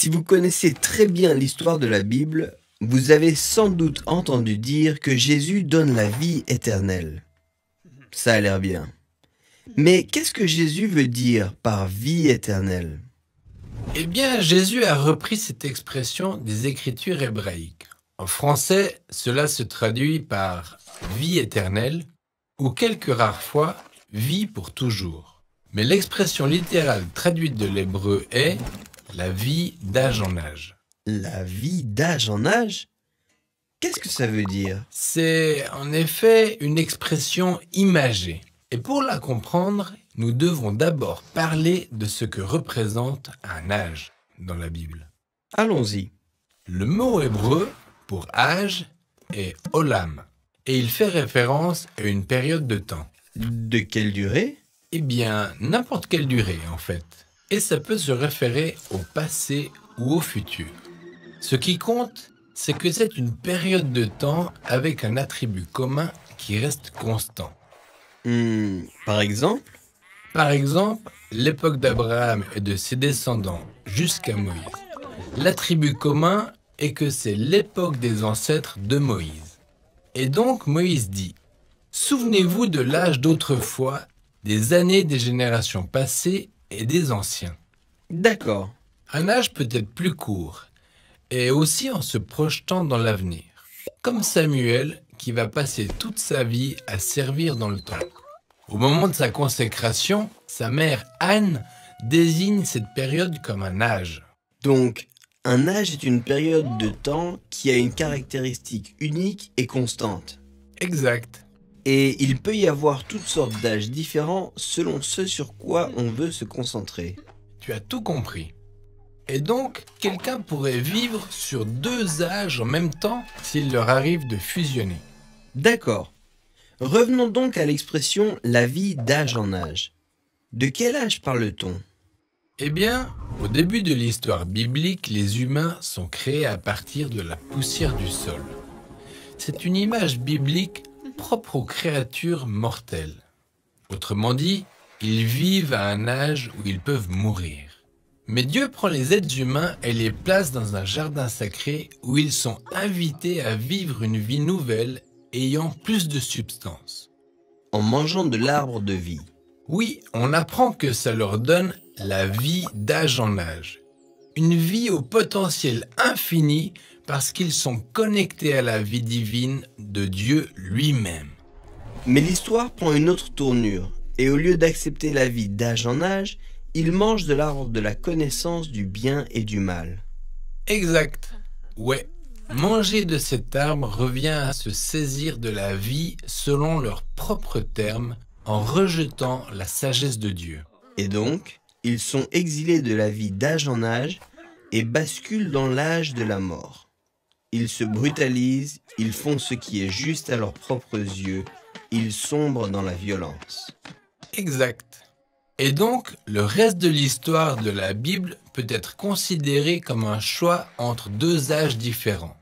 Si vous connaissez très bien l'histoire de la Bible, vous avez sans doute entendu dire que Jésus donne la vie éternelle. Ça a l'air bien. Mais qu'est-ce que Jésus veut dire par vie éternelle? Eh bien, Jésus a repris cette expression des Écritures hébraïques. En français, cela se traduit par vie éternelle ou quelques rares fois vie pour toujours. Mais l'expression littérale traduite de l'hébreu est la vie d'âge en âge. La vie d'âge en âge? Qu'est-ce que ça veut dire? C'est en effet une expression imagée. Et pour la comprendre, nous devons d'abord parler de ce que représente un âge dans la Bible. Allons-y. Le mot hébreu pour âge est olam, et il fait référence à une période de temps. De quelle durée? Eh bien, n'importe quelle durée en fait. Et ça peut se référer au passé ou au futur. Ce qui compte, c'est que c'est une période de temps avec un attribut commun qui reste constant. Par exemple? Par exemple, l'époque d'Abraham et de ses descendants jusqu'à Moïse. L'attribut commun est que c'est l'époque des ancêtres de Moïse. Et donc Moïse dit « Souvenez-vous de l'âge d'autrefois, des années des générations passées et des anciens. » D'accord. Un âge peut être plus court, et aussi en se projetant dans l'avenir, comme Samuel qui va passer toute sa vie à servir dans le temple. Au moment de sa consécration, sa mère Anne désigne cette période comme un âge. Donc, un âge est une période de temps qui a une caractéristique unique et constante. Exact. Et il peut y avoir toutes sortes d'âges différents selon ce sur quoi on veut se concentrer. Tu as tout compris. Et donc, quelqu'un pourrait vivre sur deux âges en même temps s'il leur arrive de fusionner. D'accord. Revenons donc à l'expression « la vie d'âge en âge ». De quel âge parle-t-on? Eh bien, au début de l'histoire biblique, les humains sont créés à partir de la poussière du sol. C'est une image biblique propre aux créatures mortelles. Autrement dit, ils vivent à un âge où ils peuvent mourir. Mais Dieu prend les êtres humains et les place dans un jardin sacré où ils sont invités à vivre une vie nouvelle ayant plus de substance. En mangeant de l'arbre de vie. Oui, on apprend que ça leur donne la vie d'âge en âge. Une vie au potentiel infini parce qu'ils sont connectés à la vie divine de Dieu lui-même. Mais l'histoire prend une autre tournure, et au lieu d'accepter la vie d'âge en âge, ils mangent de l'arbre de la connaissance du bien et du mal. Exact. Ouais. Manger de cet arbre revient à se saisir de la vie selon leurs propres termes en rejetant la sagesse de Dieu. Et donc, ils sont exilés de la vie d'âge en âge et basculent dans l'âge de la mort. Ils se brutalisent, ils font ce qui est juste à leurs propres yeux, ils sombrent dans la violence. Exact. Et donc, le reste de l'histoire de la Bible peut être considéré comme un choix entre deux âges différents.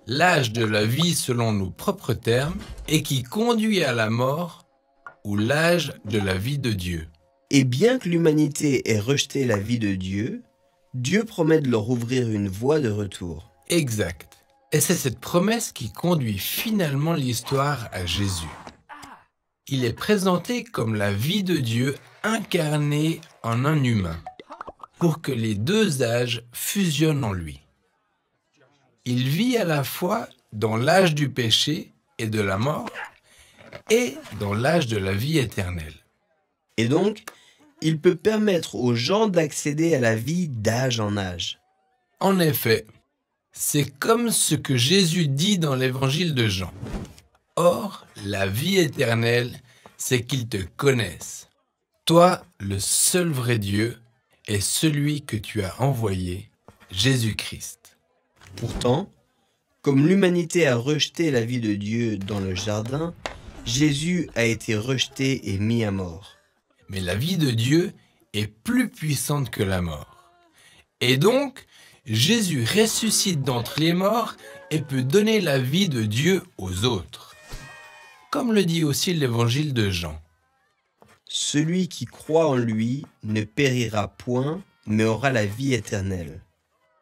L'âge de la vie selon nos propres termes et qui conduit à la mort, ou l'âge de la vie de Dieu. Et bien que l'humanité ait rejeté la vie de Dieu, Dieu promet de leur ouvrir une voie de retour. Exact. Et c'est cette promesse qui conduit finalement l'histoire à Jésus. Il est présenté comme la vie de Dieu incarnée en un humain, pour que les deux âges fusionnent en lui. Il vit à la fois dans l'âge du péché et de la mort, et dans l'âge de la vie éternelle. Et donc, il peut permettre aux gens d'accéder à la vie d'âge en âge. En effet, c'est comme ce que Jésus dit dans l'évangile de Jean. Or, la vie éternelle, c'est qu'ils te connaissent, toi, le seul vrai Dieu, et celui que tu as envoyé, Jésus-Christ. Pourtant, comme l'humanité a rejeté la vie de Dieu dans le jardin, Jésus a été rejeté et mis à mort. Mais la vie de Dieu est plus puissante que la mort. Et donc, Jésus ressuscite d'entre les morts et peut donner la vie de Dieu aux autres. Comme le dit aussi l'évangile de Jean. Celui qui croit en lui ne périra point, mais aura la vie éternelle.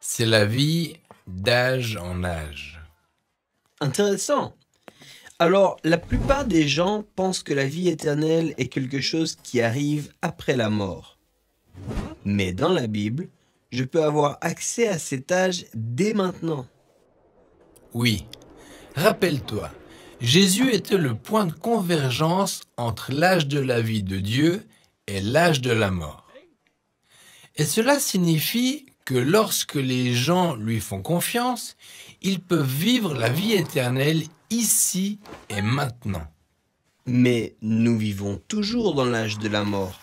C'est la vie d'âge en âge. Intéressant. Alors, la plupart des gens pensent que la vie éternelle est quelque chose qui arrive après la mort. Mais dans la Bible, je peux avoir accès à cet âge dès maintenant. Oui, rappelle-toi, Jésus était le point de convergence entre l'âge de la vie de Dieu et l'âge de la mort. Et cela signifie que lorsque les gens lui font confiance, ils peuvent vivre la vie éternelle ici et maintenant. Mais nous vivons toujours dans l'âge de la mort.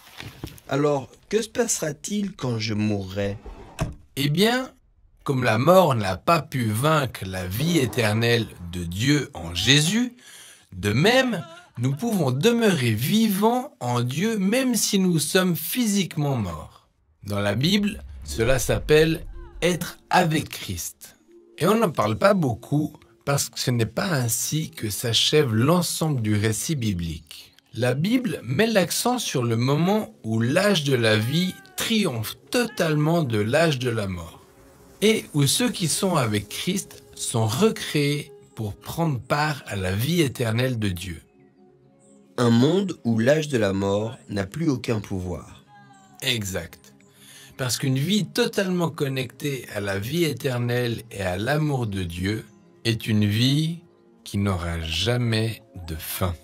Alors, que se passera-t-il quand je mourrai? Eh bien, comme la mort n'a pas pu vaincre la vie éternelle de Dieu en Jésus, de même, nous pouvons demeurer vivants en Dieu même si nous sommes physiquement morts. Dans la Bible, cela s'appelle être avec Christ. Et on n'en parle pas beaucoup parce que ce n'est pas ainsi que s'achève l'ensemble du récit biblique. La Bible met l'accent sur le moment où l'âge de la vie triomphe totalement de l'âge de la mort et où ceux qui sont avec Christ sont recréés pour prendre part à la vie éternelle de Dieu. Un monde où l'âge de la mort n'a plus aucun pouvoir. Exact. Parce qu'une vie totalement connectée à la vie éternelle et à l'amour de Dieu est une vie qui n'aura jamais de fin.